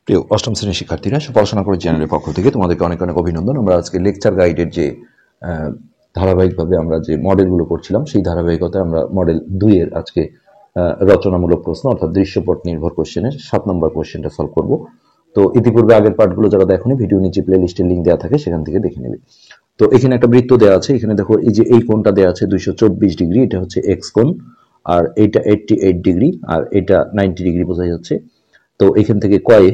প্রিয় অষ্টম শ্রেণীর শিক্ষার্থীরা, পড়াশোনা করে চ্যানেলের পক্ষ থেকে তোমাদেরকে অনেক অনেক অভিনন্দন। আমরা আজকে লেকচার গাইডের যে ধারাবাহিকভাবে আমরা যে মডেলগুলো করছিলাম, সেই ধারাবাহিকতায় আমরা মডেল 2 এর আজকে রচনামূলক প্রশ্ন অর্থাৎ দৃশ্যপট নির্ভর কোশ্চেনের 7 নম্বর কোশ্চেনটা সলভ করব। তো ইতিপূর্বে আগের পার্টগুলো যারা দেখোনি, ভিডিও নিচে প্লে লিস্টের লিঙ্ক দেওয়া থাকে, সেখান থেকে দেখে নেবে। তো এখানে একটা বৃত্ত দেওয়া আছে। এখানে দেখো এই যে এই কোণটা দেওয়া আছে 224 ডিগ্রি, এটা হচ্ছে এক্স কোণ, আর এটা 88 ডিগ্রি, আর এটা 90 ডিগ্রি বোঝা যাচ্ছে। তো এখান থেকে কয়ে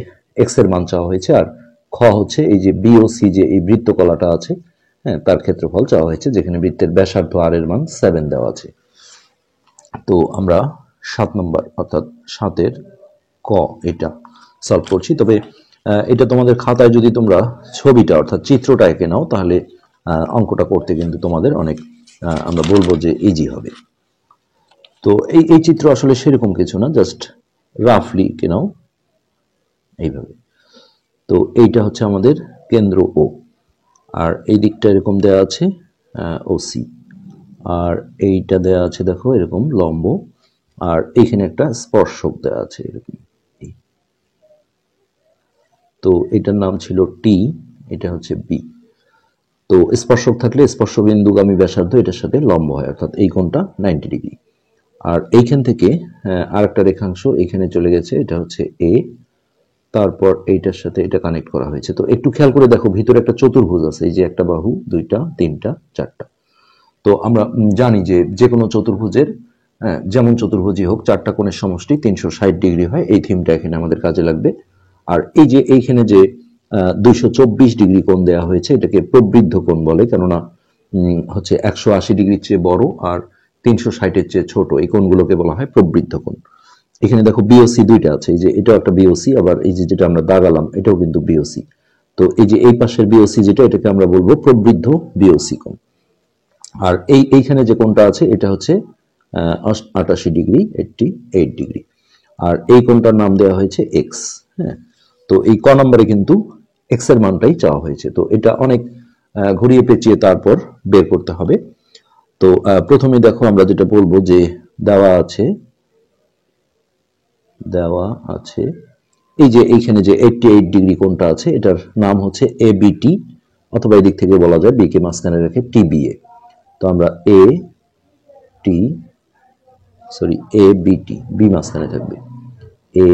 এক্স এর মান চাওয়া হয়েছে, আর খ হচ্ছে এই যে বিওসি যে এই বৃত্তকলাটা আছে, হ্যাঁ, তার ক্ষেত্রফল চাওয়া হয়েছে, যেখানে বৃত্তের ব্যাসার্ধ আর এর মান 7 দেওয়া আছে। তো আমরা 7 নম্বর অর্থাৎ 7-এর ক এটা সলভ করছি। তবে এটা তোমাদের খাতায় যদি তোমরা ছবিটা অর্থাৎ চিত্রটা এঁকে নাও, তাহলে অঙ্কটা করতে কিন্তু তোমাদের অনেক আমরা বলবো যে ইজি হবে। তো এই চিত্র আসলে সেরকম কিছু না, জাস্ট রাফলি এঁকে নাও এইভাবে। তো এইটা হচ্ছে আমাদের কেন্দ্র ও, আর এই দিকটা এরকম দেয়া আছে ওসি, আর এইটা দেয়া আছে দেখো এরকম লম্ব, আর এইখানে একটা স্পর্শক দেয়া আছে এরকম। তো এটার নাম ছিল টি, এটা হচ্ছে বি। তো স্পর্শক থাকলে স্পর্শবিন্দুগামী ব্যাসার্ধ এটার সাথে লম্ব হয়, অর্থাৎ এই কোণটা 90 ডিগ্রি। আর এইখান থেকে আরেকটা রেখাংশ এখানে চলে গেছে, এটা হচ্ছে এ, তারপর এইটার সাথে এটা কানেক্ট করা হয়েছে। তো একটু খেয়াল করে দেখো, ভিতরে একটা চতুর্ভুজ আছে, এই যে একটা বাহু, দুইটা, তিনটা, চারটা। তো আমরা জানি যে যে কোনো চতুর্ভুজের যেমন চতুর্ভুজই হোক, চারটা কোণের সমষ্টি 360 ডিগ্রি হয়। এই থিমটা এখানে আমাদের কাজে লাগবে। আর এই যে এইখানে যে 224 ডিগ্রি কোণ দেওয়া হয়েছে, এটাকে প্রবৃদ্ধ কোণ বলে, কেননা হচ্ছে 180 ডিগ্রির চেয়ে বড় আর 360-এর চেয়ে ছোট, এই কোণগুলোকে বলা হয় প্রবৃদ্ধ কোণ। এখানে দেখো বিওসি দুইটা আছে, এই যে এটাও একটা বিওসি, আবার এই যে যেটা আমরা দাগালাম এটাও কিন্তু বিওসি। তো এই যে এই পাশের বিওসি যেটা, এটাকে আমরা বলবো প্রবৃদ্ধ বিওসি কোণ। আর এইখানে যে কোণটা আছে এটা হচ্ছে 88 ডিগ্রি, 88 ডিগ্রি, আর এই কোণটার নাম দেওয়া হয়েছে এক্স। হ্যাঁ, তো এই ক নম্বরে কিন্তু এক্স এর মানটাই চাওয়া হয়েছে। তো এটা অনেক ঘুরিয়ে পেঁচিয়ে তারপর বের করতে হবে। তো প্রথমে দেখো আমরা যেটা বলবো যে দেওয়া আছে এই যে এইখানে যে 88 ডিগ্রি কোণটা আছে, এটার নাম হচ্ছে এবিটি, অথবা এদিক থেকে বলা যায় বি কে মাঝখানে রেখে টিবিএ। তো আমরা এ বিটি, বি মাঝখানে থাকবে, এ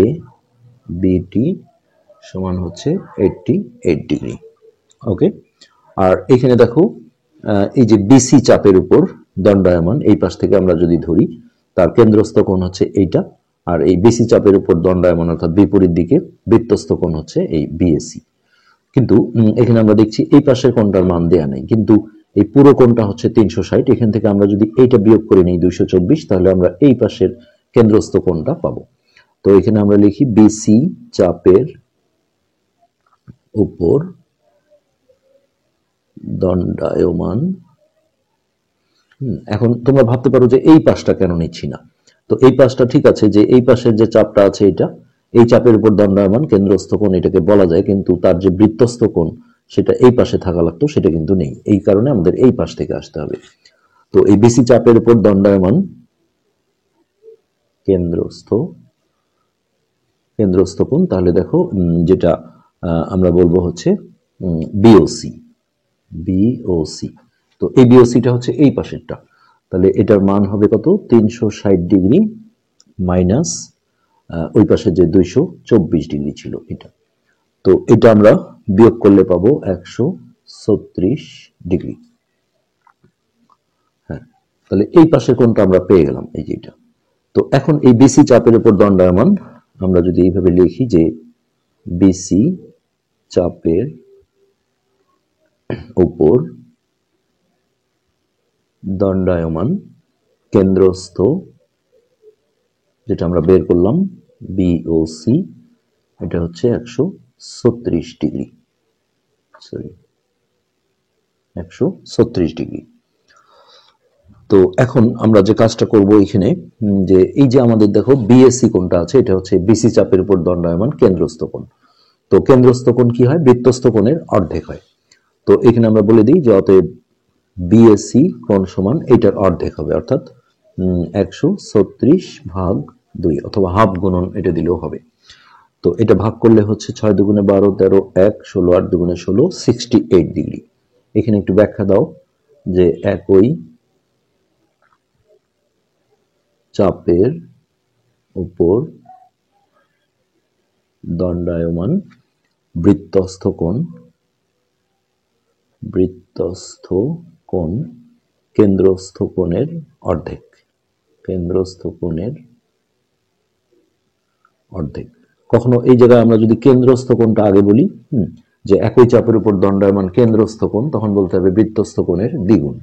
বিটি সমান হচ্ছে 88 ডিগ্রি। ওকে, আর এখানে দেখো এই যে বিসি চাপের উপর দণ্ডায়মান, এই পাশ থেকে আমরা যদি ধরি, তার কেন্দ্রস্থ কোণ হচ্ছে এইটা, আর এই বিসি চাপের উপর দণ্ডায়মান অর্থাৎ বিপরীত দিকে বৃত্তস্থ কোণ হচ্ছে এই বিএসি। কিন্তু এখানে আমরা দেখছি এই পাশের কোণটার মান দেয়া নেই, কিন্তু এই পুরো কোণটা হচ্ছে 360। এখান থেকে আমরা যদি এইটা বিয়োগ করে নিই 224, তাহলে আমরা এই পাশের কেন্দ্রস্থ কোণটা পাবো। তো এখানে আমরা লিখি বিসি চাপের উপর দণ্ডায়মান। এখন তোমরা ভাবতে পারো যে এই পাশটা কেন নিচ্ছি না। তো এই পাশটা ঠিক আছে, যে এই পাশের যে চাপটা আছে এটা, এই চাপের উপর দণ্ডায়মান কেন্দ্রস্থ কোণ এটাকে বলা যায়, কিন্তু তার যে বৃত্তস্থ কোণ সেটা এই পাশে থাকা লাগতো, সেটা কিন্তু নেই। এই কারণে আমাদের এই পাশ থেকে আসতে হবে। তো এই বিসি চাপের উপর দণ্ডায়মান কেন্দ্রস্থ কোণ, তাহলে দেখো যেটা আমরা বলবো হচ্ছে বিওসি। তো এই বিওসিটা হচ্ছে এই পাশেরটা, তাহলে এটার মান হবে কত? 360 ডিগ্রি মাইনাস ওই পাশে যে 224 ডিগ্রি ছিল এটা। তো এটা আমরা বিয়োগ করলে পাবো 136 ডিগ্রি। হ্যাঁ, তাহলে এই পাশের কোণটা আমরা পেয়ে গেলাম, এই যে এটা। তো এখন এই বিসি চাপের উপর দণ্ডায়মান আমরা যদি এইভাবে লিখি যে বিসি চাপের উপর দণ্ডায়মান কেন্দ্রস্থ, যেটা আমরা বের করলাম বিওসি, এটা হচ্ছে 136 ডিগ্রি, 136 ডিগ্রি। তো এখন আমরা যে কাজটা করব এখানে, যে এই যে আমাদের দেখো বিএসি কোণটা আছে, এটা হচ্ছে বিসি চাপের উপর দণ্ডায়মান কেন্দ্রস্থ কোণ। তো কেন্দ্রস্থ কোণ কি হয়? বৃত্তস্থ কোণের অর্ধেক হয়। তো এখানে আমরা বলে দিই যে অতএব বিএসি কোণ সমান এটার অর্ধেক হবে, অর্থাৎ 136/2, অথবা হাফ গুণন এটা দিলেও হবে। তো এটা ভাগ করলে হচ্ছে 6 দুগুণে 12, 13, 1, 16, 8 দুগুণে 16, 68 ডিগ্রি। এখানে একটু ব্যাখ্যা দাও যে একই চাপের উপর দণ্ডায়মান বৃত্তস্থ কোণ কেন্দ্রস্থ কোণের অর্ধেক। কখনো এই জায়গায় আমরা যদি কেন্দ্রস্থ কোণটা আগে বলি, যে একই চাপের উপর দণ্ডায়মান কেন্দ্রস্থ কোণ, তখন বলতে হবে বৃত্তস্থ কোণের দ্বিগুণ।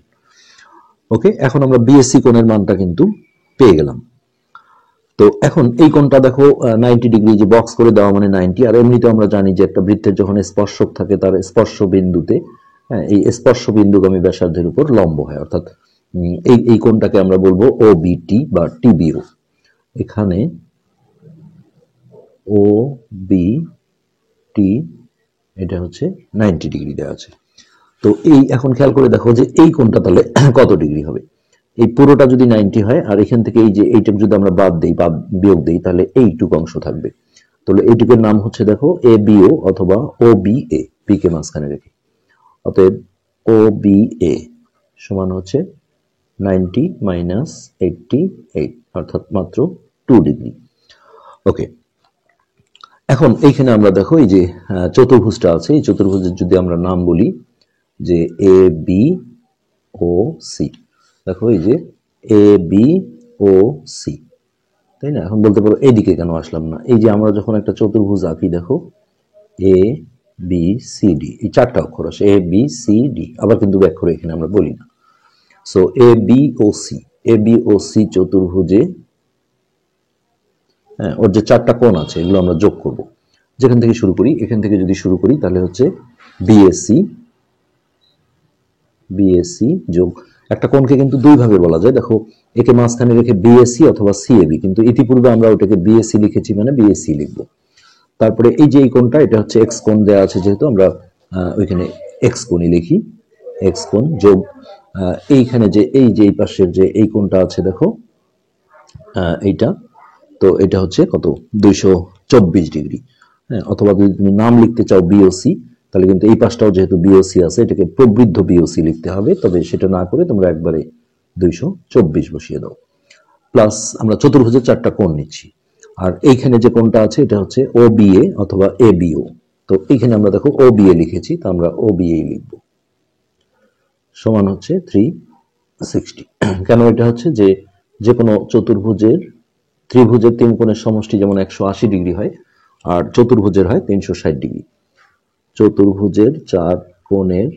ওকে, এখন আমরা বিএসসি কোণের মানটা কিন্তু পেয়ে গেলাম। তো এখন এই কোণটা দেখো 90 ডিগ্রি, যে বক্স করে দেওয়া মানে 90। আর এমনিতে আমরা জানি যে একটা বৃত্তের যখন স্পর্শক থাকে তার স্পর্শ বিন্দুতে, এই স্পর্শ বিন্দুগামী ব্যাসার্ধের উপর লম্ব হয়, অর্থাৎ এই কোণটাকে আমরা বলবো ওবিটি বা টিবিও। এখানে ও বি টি এটা হচ্ছে 90 ডিগ্রি দেওয়া আছে। তো এই এখন খেয়াল করে দেখো যে এই কোণটা তাহলে কত ডিগ্রি হবে। এই পুরোটা যদি 90 হয় আর এখান থেকে এই যে এইটা যদি আমরা বাদ দেই বা বিয়োগ দেই, তাহলে এইটুকু অংশ থাকবে। তাহলে এইটুকুর নাম হচ্ছে দেখো এ বিও অথবা ও বি এ, বি কে মাঝখানে রেখে। অতএব ও বি এ সমান হচ্ছে 90 মাইনাস 88, অর্থাৎ মাত্র 2 ডিগ্রি। ওকে, এখন এইখানে আমরা দেখো এই যে চতুর্ভুজটা আছে, এই চতুর্ভুজের যদি আমরা নাম বলি যে এ বি ও সি। দেখো এই যে এ বি ও সি, তাই না? এখন বলতে পারো এইদিকে কেন আসলাম না? এই যে আমরা যখন একটা চতুর্ভুজ আঁকি, দেখো এ বি সি ডি, এই 4টা অক্ষর আছে, এ বি সি ডি, আবার কিন্তু ব্যাখ্যা এখানে আমরা বলি না। So A B O C চতুর্ভুজে ওর যে 4টা কোণ আছে এগুলো আমরা যোগ করব। যেখান থেকে শুরু করি, এখান থেকে যদি শুরু করি তাহলে হচ্ছে বিএসি যোগ একটা কোণকে কিন্তু দুই ভাবে বলা যায়। দেখো একে মাঝখানে রেখে বিএসি অথবা সিএবি, কিন্তু ইতিপূর্বে আমরা ওটাকে বিএসি লিখেছি মানে বিএসি লিখবো। তারপরে এই যে এই কোণটা, এটা হচ্ছে এক্স কোণ দেওয়া আছে, যেহেতু আমরা ওইখানে এক্স কোণই লিখি, এক্স কোণ যোগ এইখানে যে এই পাশের যে এই কোণটা আছে দেখো এইটা, তো এটা হচ্ছে কত 224 ডিগ্রি। হ্যাঁ, অথবা যদি তুমি নাম লিখতে চাও বিওসি, তাহলে কিন্তু এই পাশটাও যেহেতু বিওসি আছে এটাকে প্রবৃদ্ধ বিওসি লিখতে হবে, তবে সেটা না করে তোমরা একবারে 224 বসিয়ে দাও। প্লাস আমরা চতুর্ভুজের 4টা কোণ নিচ্ছি, আর এইখানে যে কোণটা আছে এটা হচ্ছে ও বিএ অথবা এ বিও। তো এইখানে আমরা দেখো ও বিএ লিখেছি, তো আমরা ও বিএ লিখবো, সমান হচ্ছে 360। কেন এটা হচ্ছে যে কোনো ত্রিভুজের 3 কোণের সমষ্টি যেমন 180 ডিগ্রি হয়, আর চতুর্ভুজের হয় 360 ডিগ্রি। চতুর্ভুজের 4 কোণের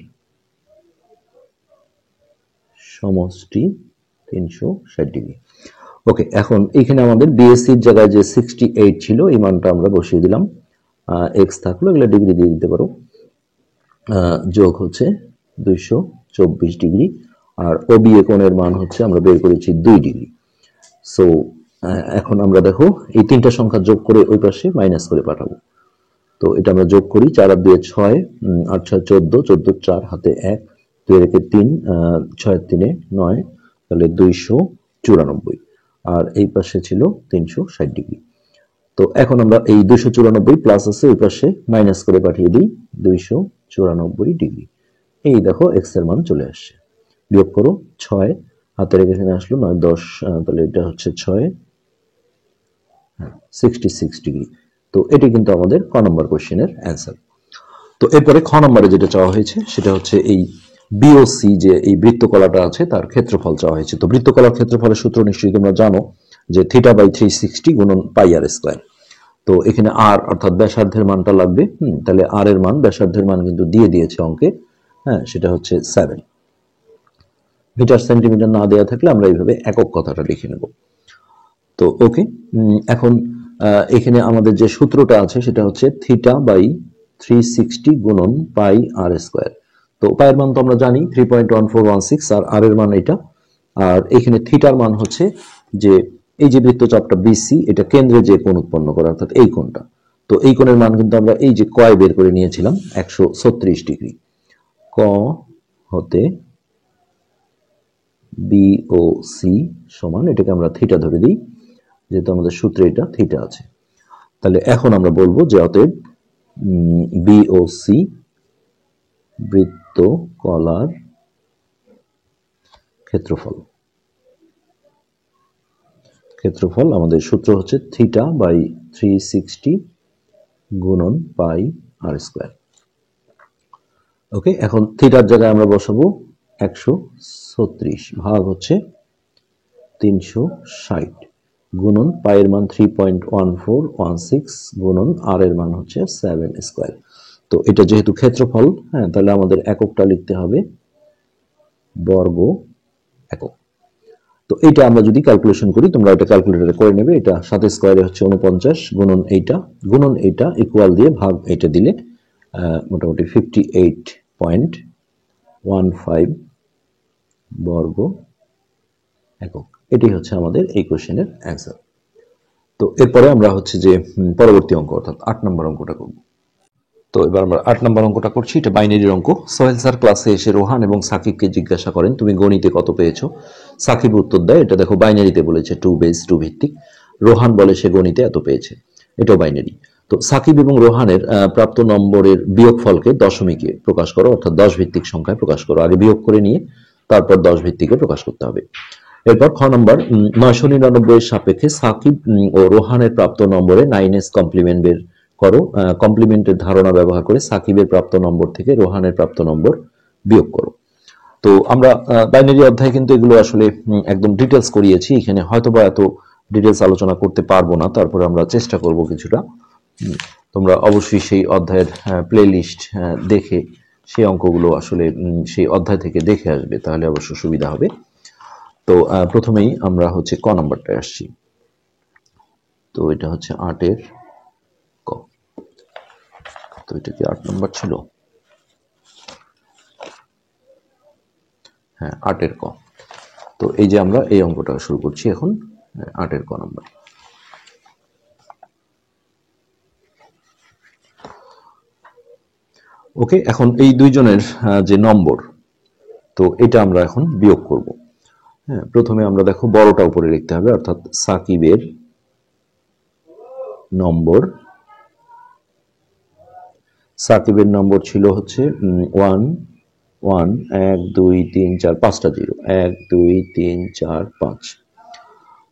সমষ্টি 360 ডিগ্রি। ওকে, এখন এইখানে আমাদের বিএসসির জায়গায় যে 68 ছিল এই মানটা আমরা বসিয়ে দিলাম, এক্স থাকলো, এগুলো ডিগ্রি দিয়ে দিতে পারো, যোগ হচ্ছে 224 ডিগ্রি। আর ওবিএ কোণের মান হচ্ছে আমরা বের করেছি 2 ডিগ্রি। সো এখন আমরা দেখো এই 3টা সংখ্যা যোগ করে ওই পাশে মাইনাস করে পাঠাবো। তো এটা আমরা যোগ করি, 4 আর 2 6, 8 6 14, 14 4 হাতে 1, 2 রেখে 3, 6 3 9, তাহলে 294। আর এই পাশে ছিল 360 ডিগ্রি। তো এখন আমরা এই 294 প্লাস আছে ওই পাশে মাইনাস করে পাঠিয়ে দিই 294 ডিগ্রি। এই দেখো এক্স এর মান চলে আসছে। বিয়োগ করো, 6 হাতের এখানে আসলো 9 10, তাহলে এটা হচ্ছে 6 66 ডিগ্রি। তো এটি কিন্তু আমাদের ক নম্বর কোশ্চেনের অ্যান্সার। তো এরপরে খ নম্বরে যেটা চাওয়া হয়েছে সেটা হচ্ছে এই বিওসি, যে এই বৃত্তকলাটা আছে তার ক্ষেত্রফল চাওয়া হয়েছে। তো বৃত্তকলার ক্ষেত্রফলের সূত্র নিশ্চয়ই তোমরা জানো যে θ/360 গুণন পাই আর স্কয়ার। তো এখানে আর অর্থাৎ ব্যাসার্ধের মানটা লাগবে। তাহলে আর এর মান, ব্যাসার্ধের মান কিন্তু দিয়ে দিয়েছে অঙ্কে, হ্যাঁ, সেটা হচ্ছে 7 মিটার। সেন্টিমিটার না দেওয়া থাকলে আমরা এইভাবে একক কথাটা লিখে নেব। তো ওকে, এখন এখানে আমাদের যে সূত্রটা আছে সেটা হচ্ছে θ/360 গুণন পাই আর স্কয়ার। তো পায়ের মান তো আমরা জানি 3.1416, আর আর এর মান এটা। আর এখানে থিটার মান হচ্ছে যে এই যে বৃত্তচাপটা বিসি, এটা কেন্দ্রে যে কোণ উৎপন্ন করে অর্থাৎ এই কোণটা। তো এই কোণের মান কিন্তু আমরা এই যে কয় বের করে নিয়েছিলাম 136 ডিগ্রি। ক হতে বিওসি সমান, এটাকে আমরা থিটা ধরে দিই যেহেতু আমাদের সূত্রে এটা থিটা আছে। তাহলে এখন আমরা বলবো যে অতএব বিওসি বৃত্ত কলার ক্ষেত্রফল আমাদের সূত্র হচ্ছে থিটা বাই 360 গুণন পাই আর স্কোয়ার। ওকে, এখন থিটার জায়গায় আমরা বসাবো 136 ভাগ হচ্ছে 360 গুণন পায়ের মান 3.1416 গুণন আর এর মান হচ্ছে 7 স্কোয়ার। তো এটা যেহেতু ক্ষেত্রফল, হ্যাঁ, তাহলে আমাদের এককটা লিখতে হবে বর্গ একক। তো এটা আমরা যদি ক্যালকুলেশন করি, তোমরা এটা ক্যালকুলেটরে করে নেবে। এটা 7 স্কোয়ারে হচ্ছে 49 গুণন এইটা ইকুয়াল দিয়ে ভাগ এটা দিলে মোটামুটি 58.15 বর্গ একক। এটি হচ্ছে আমাদের এই কোশ্চেনের অ্যান্সার। তো এরপরে আমরা হচ্ছে যে পরবর্তী অঙ্ক অর্থাৎ 8 নম্বর অঙ্কটা করব। তো এবার আমরা 8 নম্বর অঙ্কটা করছি। এটা বাইনারির অঙ্ক। সোহেল স্যার ক্লাসে এসে রোহান এবং সাকিবকে জিজ্ঞাসা করেন তুমি গণিতে কত পেয়েছো। সাকিব উত্তর দেয়, এটা দেখো বাইনারিতে বলেছে 2 বেস 2 ভিত্তিক। রোহান বলে সে গণিতে এত পেয়েছে, এটাও বাইনারি। তো সাকিব এবং রোহানের প্রাপ্ত নম্বরের বিয়োগফলকে দশমিকে প্রকাশ করো, অর্থাৎ 10 ভিত্তিক সংখ্যায় প্রকাশ করো। আগে বিয়োগ করে নিয়ে তারপর 10 ভিত্তিকে প্রকাশ করতে হবে। এরপর খ নম্বর 999 এর সাপেক্ষে সাকিব ও রোহানের প্রাপ্ত নম্বরে 9s কমপ্লিমেন্ট বের করো। কমপ্লিমেন্টের ধারণা ব্যবহার করে সাকিবের প্রাপ্ত নম্বর থেকে রোহানের প্রাপ্ত নম্বর বিয়োগ করো। তো আমরা বাইনারি অধ্যায়ে কিন্তু এগুলো আসলে একদম ডিটেলস করিয়েছি, এখানে হয়তোবা এত ডিটেলস আলোচনা করতে পারবো না, তারপরে আমরা চেষ্টা করব কিছুটা। তোমরা অবশ্যই সেই অধ্যায়ের প্লে লিস্ট দেখে সেই অঙ্কগুলো আসলে সেই অধ্যায় থেকে দেখে আসবে, তাহলে অবশ্য সুবিধা হবে। তো প্রথমেই আমরা হচ্ছে ক নাম্বারটায় আসছি। তো এটা হচ্ছে 8-এর ক। তো এটা কি 8 নাম্বার ছিল? হ্যাঁ, 8-এর ক। তো এই যে আমরা এই অঙ্কটা শুরু করছি এখন 8-এর ক নাম্বার। ওকে, এখন এই দুইজনের যে নম্বর, তো এটা আমরা এখন বিয়োগ করব। হ্যাঁ, প্রথমে আমরা দেখো বড়টা উপরে লিখতে হবে, অর্থাৎ সাকিবের নম্বর ছিল হচ্ছে 1 1 1 2 3 4 5টা জিরো 1 2 3 4 5।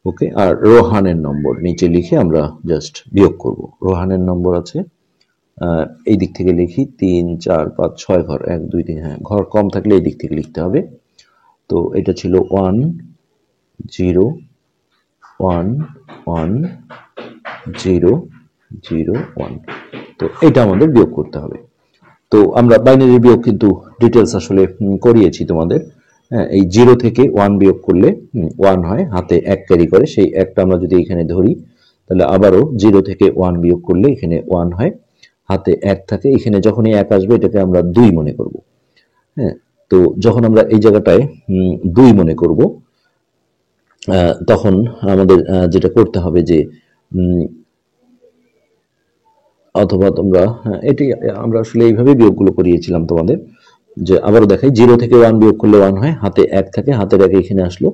ওকে, আর রোহানের নম্বর নিচে লিখে আমরা জাস্ট বিয়োগ করব। রোহানের নম্বর আছে এই দিক থেকে লিখি 3 4 5 6 ঘর 1 2 3, হ্যাঁ, ঘর কম থাকলে এই দিক থেকে লিখতে হবে। তো এটা ছিল 1 0 1 1 0 0 1। তো এটা আমাদের বিয়োগ করতে হবে। তো আমরা বাইনারি বিয়োগ কিন্তু ডিটেলস আসলে করিয়েছি তোমাদের। এই 0 থেকে 1 বিয়োগ করলে 1 হয়, হাতে 1 ক্যারি করে, সেই একটা আমরা যদি এখানে ধরি তাহলে আবারও 0 থেকে 1 বিয়োগ করলে এখানে 1 হয়, হাতে 1 থাকে। এখানে যখনই 1 আসবে এটাকে আমরা 2 মনে করব। হ্যাঁ, তো যখন আমরা এই জায়গাটায় 2 মনে করব, তখন আমাদের যেটা করতে হবে যে অথবা তোমরা এটি আমরা আসলে এইভাবে বিয়োগগুলো করিয়েছিলাম তোমাদের, যে আবারও দেখাই 0 থেকে 1 বিয়োগ করলে 1 হয়, হাতে 1 থাকে, হাতের 1 এখানে আসলো,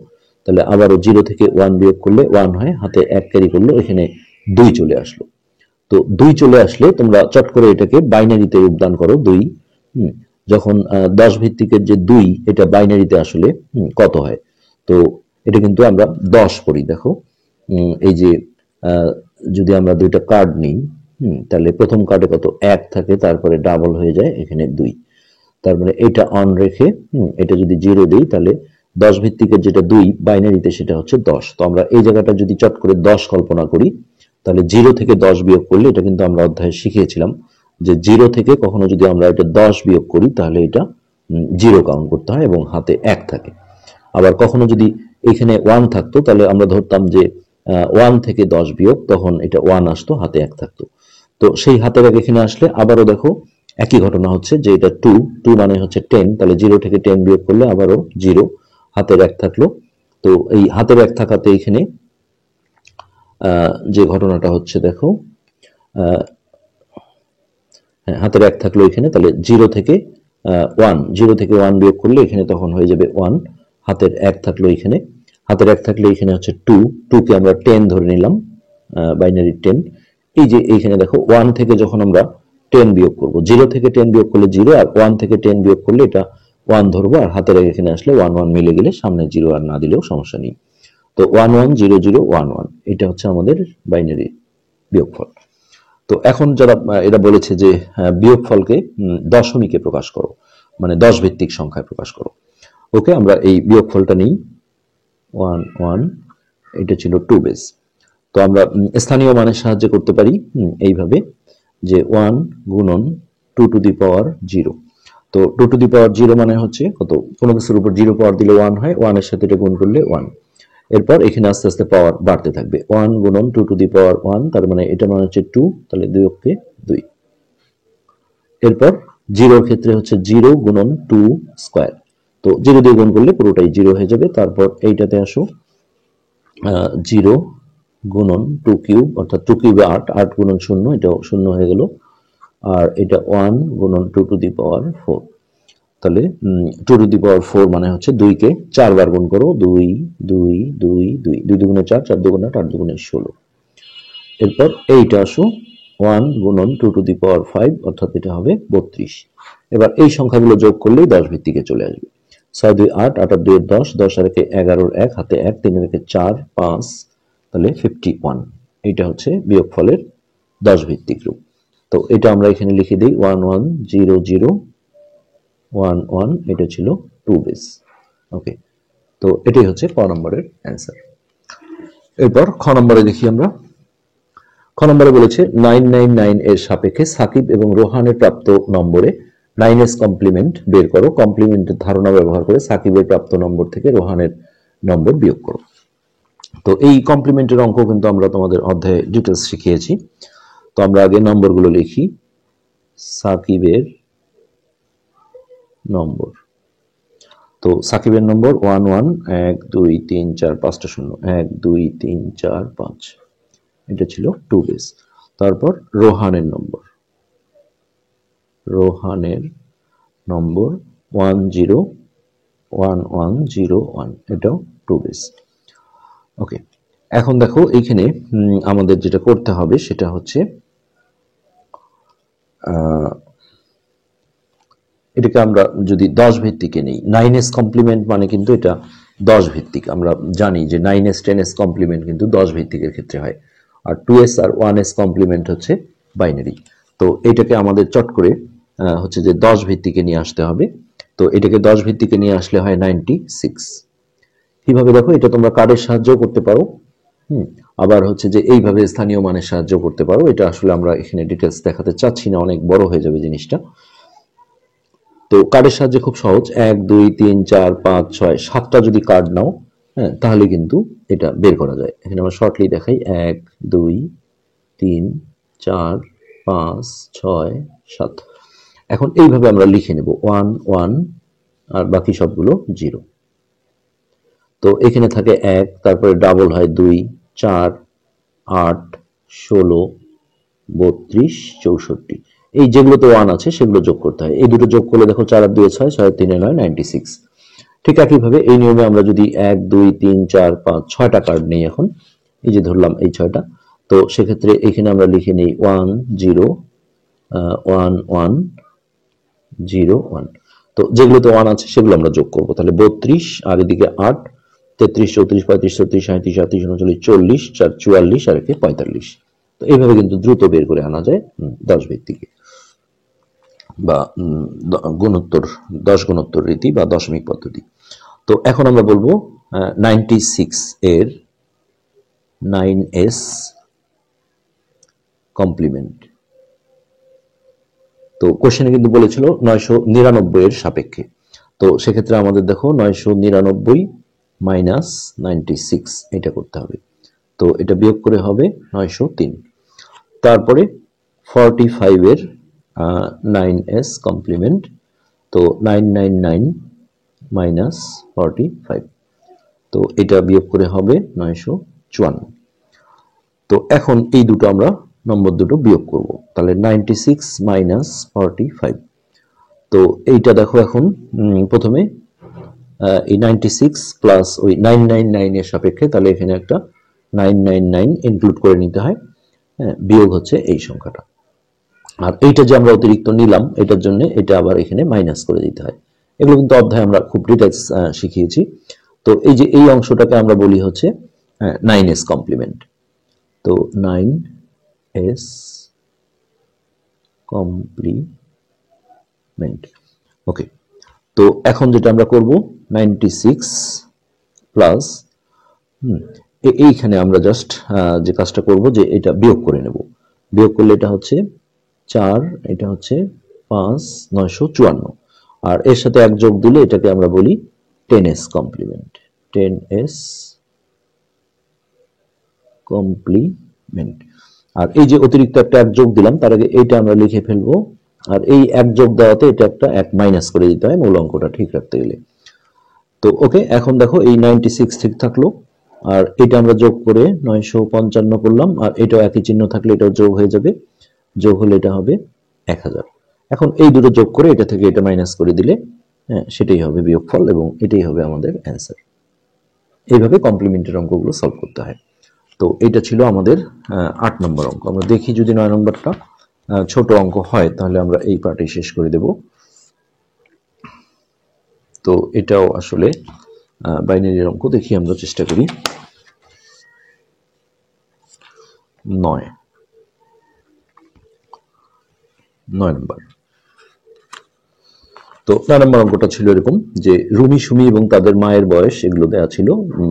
তাহলে আবারও 0 থেকে 1 বিয়োগ করলে 1 হয়, হাতে 1 ক্যারি করলো, এখানে 2 চলে আসলো। তো 2 চলে আসলে তোমরা চট করে এটাকে বাইনারিতে রূপদান করো 2। যখন 10 ভিত্তিকের যে 2 এটা বাইনারিতে আসলে কত হয়। তো এটা কিন্তু আমরা 10 করি। দেখো এই যে যদি আমরা দুইটা কার্ড নিই, তাহলে প্রথম কার্ডে কত 1 থাকে, তারপরে ডাবল হয়ে যায় এখানে 2, তারপরে এটা অন রেখে এটা যদি 0 দিই তাহলে 10 ভিত্তিকের যেটা 2 বাইনারিতে সেটা হচ্ছে 10। তো আমরা এই জায়গাটা যদি চট করে 10 কল্পনা করি তাহলে 0 থেকে 10 বিয়োগ করলে, এটা কিন্তু আমরা অধ্যায়ে শিখিয়েছিলাম যে 0 থেকে কখনো যদি আমরা এটা 10 বিয়োগ করি তাহলে এটা 0 কাউন্ট করতে হয় এবং হাতে 1 থাকে। আবার কখনো যদি এখানে 1 থাকতো তাহলে আমরা ধরতাম যে 1 থেকে 10 বিয়োগ, তখন এটা 1 আসতো, হাতে 1 থাকতো। তো সেই হাতের 1 এখানে আসলে আবারও দেখো একই ঘটনা হচ্ছে যে এটা 2 মানে হচ্ছে 10, তাহলে 0 থেকে 10 বিয়োগ করলে আবারও 0, হাতের 1 থাকলো। তো এই হাতের 1 থাকাতে এখানে যে ঘটনাটা হচ্ছে দেখো হাতের 1 থাকলো এখানে, তাহলে 0 থেকে 1 বিয়োগ করলে এখানে তখন হয়ে যাবে 1, হাতের 1 থাকলো এখানে, হাতের 1 থাকলে এখানে হচ্ছে 2 কে আমরা 10 ধরে নিলাম, বাইনারি 10। এই যে এইখানে দেখো 1 থেকে যখন আমরা 10 বিয়োগ করব, 0 থেকে 10 বিয়োগ করলে 0, আর 1 থেকে 10 বিয়োগ করলে এটা 1 ধরবো, আর হাতের আগে এখানে আসলে 1 1 মিলে গেলে সামনে 0 আর না দিলেও সমস্যা নেই। তো 1 1 0 0 1 1 এটা হচ্ছে আমাদের বাইনারি বিয়োগফল। তো এখন যারা এরা বলেছে যে বিয়োগফলকে দশমিকে প্রকাশ করো, মানে 10 ভিত্তিক সংখ্যায় প্রকাশ করো। ওকে, আমরা এই বিয়োগফলটা নিই 1 1, এটা ছিল 2 বেস। তো আমরা স্থানীয় মানের সাহায্যে করতে পারি এইভাবে যে 1 গুণন 2 টু দি পাওয়ার 0। তো 2 টু দি পাওয়ার 0 মানে হচ্ছে কত, কোনো কিছুর উপর 0 পাওয়ার দিলে 1 হয়, 1 এর সাথে এটা গুণ করলে 1। এরপর এখানে আস্তে আস্তে পাওয়ার বাড়তে থাকবে, 1 গুণন 2 টু দি পাওয়ার 1, তার মানে এটা মানে হচ্ছে 2, তাহলে 2 অক্ষে 2। এরপর 0 এর ক্ষেত্রে হচ্ছে 0 গুণন 2 স্কয়ার, তো 0 দিয়ে গুণ করলে পুরোটাই 0 হয়ে যাবে। তারপর এইটাতে আসো 0 গুণন 2 কিউব, অর্থাৎ 2 কিউবে 8, 8 গুণন 0, এটাও 0 হয়ে গেল। আর এটা 1 গুণন 2 টু দি পাওয়ার 4, তাহলে 2 টু দি পাওয়ার 4 মানে হচ্ছে 2 কে 4 বার গুণ করো, 2 2 2 2 2 দুগুণে 4, 4 দুগুণে 8, 8 দুগুণে 16। এরপর এইটা আসো 1 গুণন 2 টু দি পাওয়ার 5, অর্থাৎ এটা হবে 32। এবার এই সংখ্যাগুলো যোগ করলেই 10 ভিত্তিকে চলে আসবে। 6 2 8, 8 আর 2 10, 10 আর 11, 1 হাতে 1, 3 আর 4 5, তাহলে 51। এটা হচ্ছে বিয়োগফলের 10 ভিত্তিক রূপ। তো এটা আমরা এখানে লিখে দিই 1 1 0 0 1 1, এটা ছিল 2 বেস। ওকে, তো এটাই হচ্ছে ক নম্বরের অ্যান্সার। এরপর খ নম্বরে দেখি আমরা। খ নম্বরে বলেছে 999 এর সাপেক্ষে সাকিব এবং রোহানের প্রাপ্ত নম্বরে 9s কমপ্লিমেন্ট বের করো। কমপ্লিমেন্টের ধারণা ব্যবহার করে সাকিবের প্রাপ্ত নম্বর থেকে রোহানের নম্বর বিয়োগ করো। তো এই কমপ্লিমেন্টের অঙ্ক কিন্তু আমরা তোমাদের অধ্যায়ে ডিটেলস শিখিয়েছি। তো আমরা আগে নম্বরগুলো লিখি। সাকিবের নম্বর, তো সাকিবের নম্বর 1 1 1 2 3 4 5টা শূন্য, 1 2 3 4 5, এটা ছিল 2 বেস। তারপর রোহানের নম্বর, রোহানের নম্বর 1 0 1 1 0 1, এটাও 2 বেস। ওকে, এখন দেখো এইখানে আমাদের যেটা করতে হবে সেটা হচ্ছে এটাকে আমরা যদি 10 ভিত্তিকে নেই, 9s কমপ্লিমেন্ট মানে কিন্তু এটা 10 ভিত্তিক। আমরা জানি যে 9s 10s কমপ্লিমেন্ট কিন্তু 10 ভিত্তিকের ক্ষেত্রে হয়, আর 2s আর 1s কমপ্লিমেন্ট হচ্ছে বাইনারি। তো এটাকে আমাদের চট করে হচ্ছে যে 10 ভিত্তিকে নিয়ে আসতে হবে। তো এটাকে 10 ভিত্তিকে নিয়ে আসলে হয় 96। কিভাবে দেখো, এটা তোমরা কার্ডের সাহায্যেও করতে পারো, আবার হচ্ছে যে এইভাবে স্থানীয় মানের সাহায্য করতে পারো। এটা আসলে আমরা এখানে ডিটেলস দেখাতে চাচ্ছি না, অনেক বড় হয়ে যাবে জিনিসটা। তো কার্ডের সাহায্যে খুব সহজ, 1 2 3 4 5 6 7টা যদি কার্ড নাও, হ্যাঁ, তাহলে কিন্তু এটা বের করা যায়। এখানে আমরা শর্টলি দেখাই 1 2 3 4 5 6 7। এখন এইভাবে আমরা লিখে নেব 1 1, আর বাকি সবগুলো 0। তো এখানে থাকে 1, তারপরে ডাবল হয় 2 4 8 16 32 64, এই যেগুলোতে 1 আছে সেগুলো যোগ করতে হয়। এই দুটো যোগ করলে দেখো 4 আর 2 6, 6 আর 3 9, 96। ঠিক একইভাবে এই নিয়মে আমরা যদি 1 2 3 4 5 6টা কার্ড নেই, এখন এই যে ধরলাম এই 6টা, তো সেক্ষেত্রে এখানে আমরা লিখে নিই 1 0 1 1 0 1। তো যেগুলোতে 1 আছে সেগুলো আমরা যোগ করব, তাহলে 32, আর এদিকে 8 33 34 35 36 37 38 39 40 4 44, আর একে 45। তো এইভাবে কিন্তু দ্রুত বের করে আনা যায় 10 ভিত্তিকে, বা গুণোত্তর 10 গুণোত্তর রীতি বা দশমিক পদ্ধতি। তো এখন আমরা বলবো 96 এর 9s কমপ্লিমেন্ট। তো কোশ্চেনে কিন্তু বলেছিল 999 এর সাপেক্ষে। তো সেক্ষেত্রে আমাদের দেখো 999 মাইনাস 96 এটা করতে হবে। তো এটা বিয়োগ করে হবে 903। তারপরে 45 এর 9s কমপ্লিমেন্ট, তো 999 মাইনাস 45, তো এটা বিয়োগ করে হবে 954। তো এখন এই দুটো আমরা নম্বর দুটো বিয়োগ করব, তাহলে 96 মাইনাস 45। তো এইটা দেখো এখন প্রথমে এই 96 প্লাস ওই 999 এর সাপেক্ষে, তাহলে এখানে একটা 999 ইনক্লুড করে নিতে হয়। হ্যাঁ, বিয়োগ হচ্ছে এই সংখ্যাটা। আর এইটা যে আমরা অতিরিক্ত নিলাম এটার জন্য এটা আবার এখানে মাইনাস করে দিতে হয়। এগুলো কিন্তু অধ্যায়ে আমরা খুব ডিটেইলস শিখিয়েছি। তো এই যে এই অংশটাকে আমরা বলি হচ্ছে 9s কমপ্লিমেন্ট। তো 9s কমপ্লিমেন্ট। ওকে, তো এখন যেটা আমরা করব 96 প্লাস এইখানে আমরা জাস্ট যে কাজটা করব যে এটা বিয়োগ করে নেব। বিয়োগ করলে এটা হচ্ছে 4, এটা হচ্ছে 5, 954, আর এর সাথে এক যোগ দিলে এটাকে আমরা বলি 10s কমপ্লিমেন্ট। 10s complement. আর এই যে অতিরিক্ত একটা এক যোগ দিলাম তার আগে এইটা আমরা লিখে ফেলবো, আর এই এক যোগ দেওয়াতে এটা একটা এক মাইনাস করে দিতে হয় মূল অঙ্কটা ঠিক রাখতে গেলে। তো ওকে, এখন দেখো এই 96 ঠিক থাকলো, আর এটা আমরা যোগ করে 955 করলাম, আর এটাও একই চিহ্ন থাকলে এটাও যোগ হয়ে যাবে, যোগ হলে এটা হবে 1000। এখন এই দুটো যোগ করে এটা থেকে এটা মাইনাস করে দিলে হ্যাঁ সেটাই হবে বিয়োগফল এবং এটাই হবে আমাদের অ্যান্সার। এইভাবে কমপ্লিমেন্টের অঙ্কগুলো সলভ করতে হয়। তো এটা ছিল আমাদের 8 নম্বর অঙ্ক। আমরা দেখি যদি 9 নম্বরটা ছোট অঙ্ক হয় তাহলে আমরা এই পার্টই শেষ করে দেব। তো এটাও আসলে বাইনারির অঙ্ক, দেখি আমরা চেষ্টা করি। 9 নম্বর। তো 9 নম্বর অঙ্কটা ছিল এরকম যে রুমি, সুমি এবং তাদের মায়ের বয়স এগুলো দেওয়া ছিল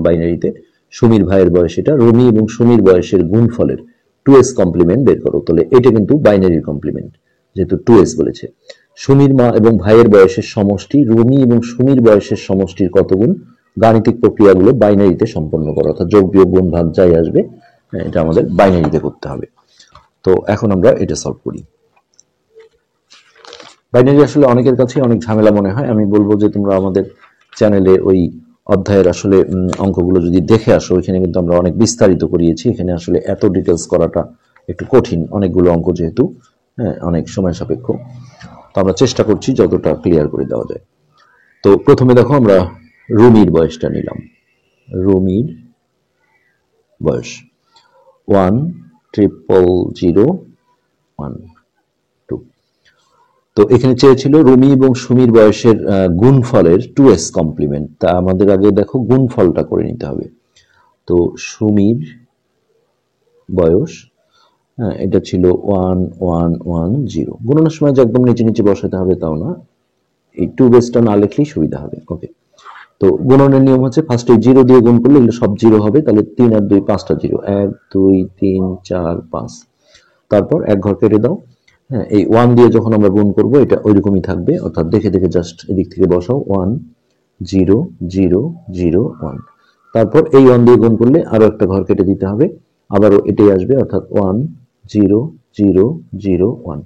বাইনারিতে। সুমির ভাইয়ের বয়স এটা, রুমি এবং সুমির বয়সের গুণফলের 2s কমপ্লিমেন্ট বের করো। তাহলে এটা কিন্তু বাইনারির কমপ্লিমেন্ট যেহেতু 2s বলেছে। সুমির মা এবং ভাইয়ের বয়সের সমষ্টি রুমি এবং সুমির বয়সের সমষ্টির কত গুণ? গাণিতিক প্রক্রিয়াগুলো বাইনারিতে সম্পন্ন করো, অর্থাৎ যোগ বিয়োগ গুণ ভাগ যাই আসবে এটা আমাদের বাইনারিতে করতে হবে। তো এখন আমরা এটা সলভ করি। বাইনারি আসলে অনেকের কাছে অনেক ঝামেলা মনে হয়। আমি বলবো যে তোমরা আমাদের চ্যানেলে ওই অধ্যায়ের আসলে অঙ্কগুলো যদি দেখে আসো, এখানে কিন্তু আমরা অনেক বিস্তারিত করিয়েছি। এখানে আসলে এত ডিটেলস করাটা একটু কঠিন, অনেকগুলো অঙ্ক যেহেতু, হ্যাঁ অনেক সময় সাপেক্ষ। তো আমরা চেষ্টা করছি যতটা ক্লিয়ার করে দেওয়া যায়। তো প্রথমে দেখো আমরা রুমির বয়সটা নিলাম। রুমির বয়স 1,000,1,2। তো এখানে চেয়েছিল রুমি এবং সুমির বয়সের গুণফলের 2s কমপ্লিমেন্ট। তা আমাদের আগে দেখো গুণফলটা করে নিতে হবে। তো সুমির বয়স, হ্যাঁ এটা ছিল 1110। গুণনের সময় যে একদম নিচে নিচে বসাতে হবে তাও না, এই 2 বেসটা না লিখলেই সুবিধা হবে। ওকে, তো গুণনের নিয়ম হচ্ছে ফার্স্টে 0 দিয়ে গুণ করলে এগুলো সব 0 হবে, তাহলে 3 আর 2 5টা 0, 1 2 3 4 5। তারপর এক ঘর কেটে দাও। হ্যাঁ, এই 1 দিয়ে যখন আমরা গুণ করব এটা ওইরকমই থাকবে, অর্থাৎ দেখে দেখে জাস্ট এদিক থেকে বসাও 1 0 0 0 1। তারপর এই 1 দিয়ে গুণ করলে আরো একটা ঘর কেটে দিতে হবে, আবারও এটাই আসবে, অর্থাৎ 1 0 0 0 1।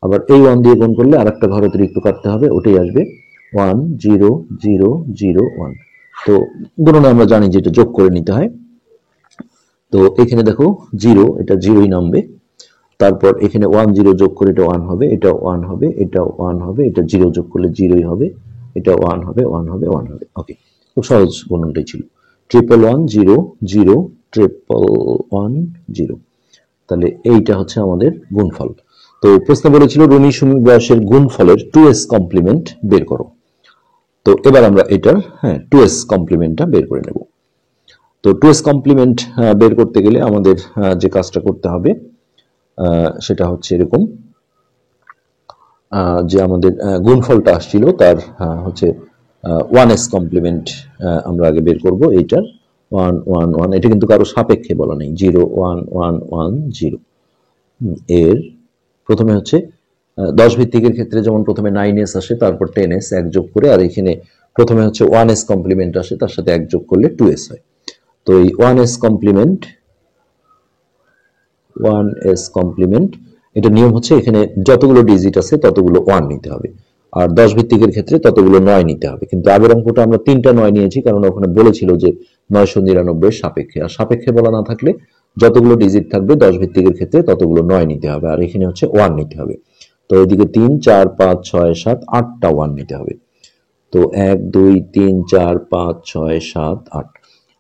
আবার এই 1 দিয়ে গুণ করলে আরেকটা ঘর অতিরিক্ত কাটতে হবে, ওটাই আসবে 1 0 0 0 1। তো গুণনে আমরা জানি যে এটা যোগ করে নিতে হয়। তো এখানে দেখো 0, এটা 0ই নামবে। তারপর এখানে 1 0 যোগ করে এটা 1 হবে, এটা 1 হবে, এটা 1 হবে, এটা 0 যোগ করলে 0ই হবে, এটা 1 হবে 1 হবে 1 হবে। ওকে, খুব সহজ গুণনটাই ছিল। 111 0 0 111 0। তাহলে এইটা হচ্ছে আমাদের গুণফল। তো প্রশ্ন বলেছিল রুমি সুমি বয়সের গুণফলের 2s কমপ্লিমেন্ট বের করো। তো এবার আমরা এটার 2s কমপ্লিমেন্টটা বের করে নেব। তো 2s কমপ্লিমেন্ট বের করতে গেলে আমাদের যে কাজটা করতে হবে সেটা হচ্ছে এরকম, যে আমাদের গুণফলটা আসছিল তার হচ্ছে 1s কমপ্লিমেন্ট আমরা আগে বের করব। এইটার 1 1 1, এটা কিন্তু কারো সাপেক্ষে বলা নেই, 0 1 1 1 0। এর প্রথমে হচ্ছে 10 ভিত্তিকের ক্ষেত্রে যেমন প্রথমে 9s আসে, তারপর 10s এক যোগ করে, আর এখানে প্রথমে হচ্ছে 1s কমপ্লিমেন্ট আসে, তার সাথে এক যোগ করলে 2s হয়। তো এই 1s কমপ্লিমেন্ট এটা নিয়ম হচ্ছে এখানে যতগুলো ডিজিট আছে ততগুলো 1 নিতে হবে, আর 10 ভিত্তিকের ক্ষেত্রে ততগুলো 9 নিতে হবে। কিন্তু আগের অঙ্কটা আমরা 3টা 9 নিয়েছি, কারণ ওখানে বলেছিল যে 999 সাপেক্ষে, আর সাপেক্ষে বলা না থাকলে যতগুলো ডিজিট থাকবে 10 ভিত্তিকের ক্ষেত্রে ততগুলো 9 নিতে হবে, আর এখানে হচ্ছে 1 নিতে হবে। তো এদিকে 3 4 5 6 7 8টা 1 নিতে হবে। তো 1 2 3 4 5 6 7 8,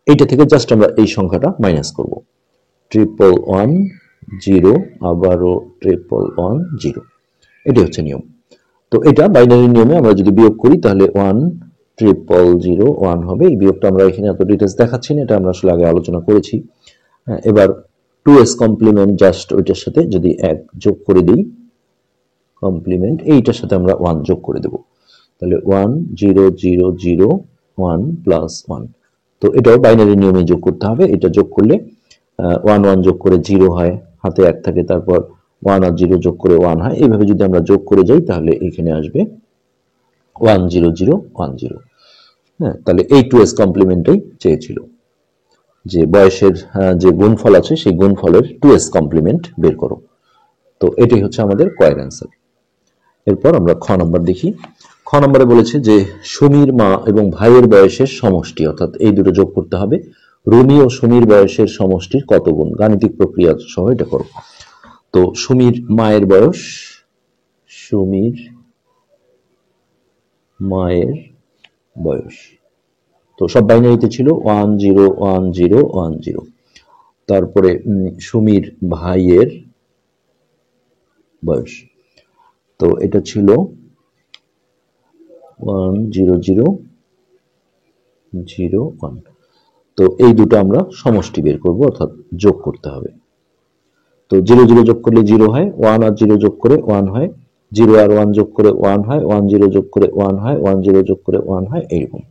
এইটা থেকে জাস্ট আমরা এই সংখ্যাটা মাইনাস করব। 111 0 আবারও 111 0। এটি হচ্ছে নিয়ম। তো এটা বাইনারি নিয়মে আমরা যদি বিয়োগ করি তাহলে 10001 হবে। এই বিয়োগটা আমরা এখানে এত ডিটেলস দেখাচ্ছি না, এটা আমরা আসলে আগে আলোচনা করেছি। হ্যাঁ, এবার 2s কমপ্লিমেন্ট জাস্ট ওইটার সাথে যদি 1 যোগ করে দিই, কমপ্লিমেন্ট এইটার সাথে আমরা 1 যোগ করে দেব, তাহলে 10001 প্লাস 1। তো এটাও বাইনারি নিয়মে যোগ করতে হবে। এটা যোগ করলে 1 1 যোগ করে 0 হয়, হাতে 1 থাকে, তারপর 1 আর 0 যোগ করে 1 হয়। এইভাবে যদি আমরা যোগ করে যাই তাহলে এখানে আসবে 10010। হ্যাঁ, তাহলে এই 2s কমপ্লিমেন্টটাই চেয়েছিল, যে বয়সের যে গুণফল আছে সেই গুণফলের 2s কমপ্লিমেন্ট বের করো। তো এটাই হচ্ছে আমাদের কয়ের অ্যান্সার। এরপর আমরা খ নম্বর দেখি। খ নম্বরে বলেছে যে সুমির মা এবং ভাইয়ের বয়সের সমষ্টি, অর্থাৎ এই দুটো যোগ করতে হবে। রুমি ও সুমির বয়সের সমষ্টির কত গুণ, গাণিতিক প্রক্রিয়া সহ এটা করো। তো সুমির মায়ের বয়স, সুমির মায়ের বয়স, তো সব বাইনারিতে ছিল 101010। তারপরে সুমির ভাইয়ের বয়স, তো এটা ছিল 10001। তো এই দুটো আমরা সমষ্টি বের করব, অর্থাৎ যোগ করতে হবে। তো 0 0 যোগ করলে 0 হয়, 1 আর 0 যোগ করে 1 হয়, 0 আর 1 যোগ করে 1 হয়, 1 0 যোগ করে 1 হয়, 1 0 যোগ করে 1 হয়, এইরকম।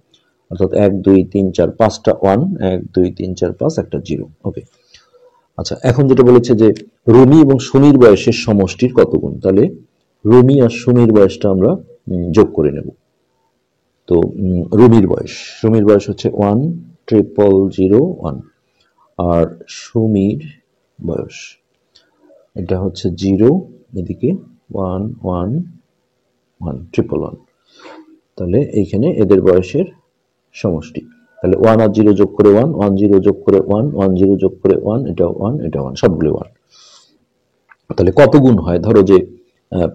অর্থাৎ 1 2 3 4 5টা 1, 1 2 3 4 5 একটা 0। ওকে, আচ্ছা, এখন যেটা বলেছে যে রুমি এবং সুমির বয়সের সমষ্টির কত গুণ, তাহলে রুমি আর সুমির বয়সটা আমরা যোগ করে নেব। তো রুমির বয়স হচ্ছে 10001, আর সুমির বয়স এটা হচ্ছে 0, এদিকে 111, তাহলে এইখানে এদের বয়সের সমষ্টি। তাহলে 1 আর 0 যোগ করে 1, 1 0 যোগ করে 1, 1 0 যোগ করে 1, এটা 1 এটা 1, সবগুলো 1। তাহলে কত গুণ হয়, ধরো যে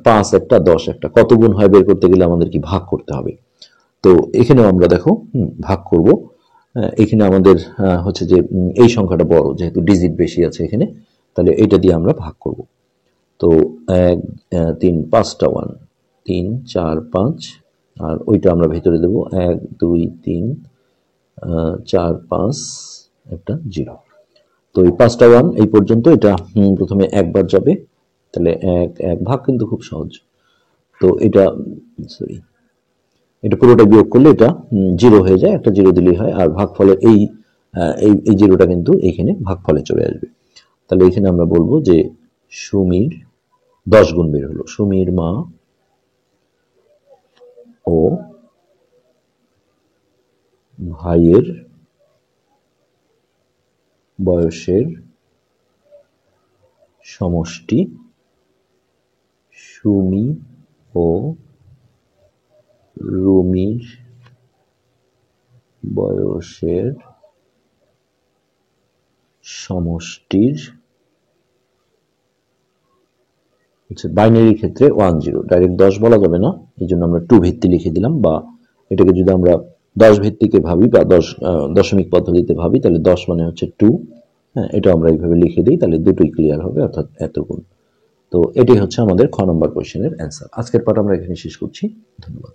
5 একটা 10 একটা, কত গুণ হয় বের করতে গেলে আমাদের কি ভাগ করতে হবে। তো এখানেও আমরা দেখো ভাগ করব। এখানে আমাদের হচ্ছে যে এই সংখ্যাটা বড়, যেহেতু ডিজিট বেশি আছে এখানে, তাহলে এটা দিয়ে আমরা ভাগ করব। তো 1 3 5টা 1, 3 4 5, আর ওইটা আমরা ভেতরে দেব 1 2 3 4 5 একটা 0। তো এই 5টা 1 এই পর্যন্ত, এটা প্রথমে একবার যাবে, তাহলে 1 1 ভাগ কিন্তু খুব সহজ। তো এটা সরি, এটা পুরোটা বিয়োগ করলে এটা 0 হয়ে যায়, একটা 0 দিলেই হয়। আর ভাগফলের এই এই 0টা কিন্তু এখানে ভাগফলে চলে আসবে। তাহলে এখানে আমরা বলবো যে সুমির 10 গুণ বের হলো। সুমির মা ও ভাইয়ের বয়সের সমষ্টি সুমি ও রুমির বয়সের সমষ্টির হচ্ছে বাইনারি ক্ষেত্রে 10, ডাইরেক্ট 10 বলা যাবে না, এই জন্য আমরা 2 ভিত্তি লিখে দিলাম। বা এটাকে যদি আমরা 10 ভিত্তিকে ভাবি বা 10 দশমিক পদ্ধতিতে ভাবি, তাহলে 10 মানে হচ্ছে 2। হ্যাঁ, এটা আমরা এইভাবে লিখে দিই, তাহলে দুটোই ক্লিয়ার হবে, অর্থাৎ এত গুণ। তো এটাই হচ্ছে আমাদের খ নম্বর কোশ্চেনের অ্যান্সার। আজকের পাঠ আমরা এখানে শেষ করছি। ধন্যবাদ।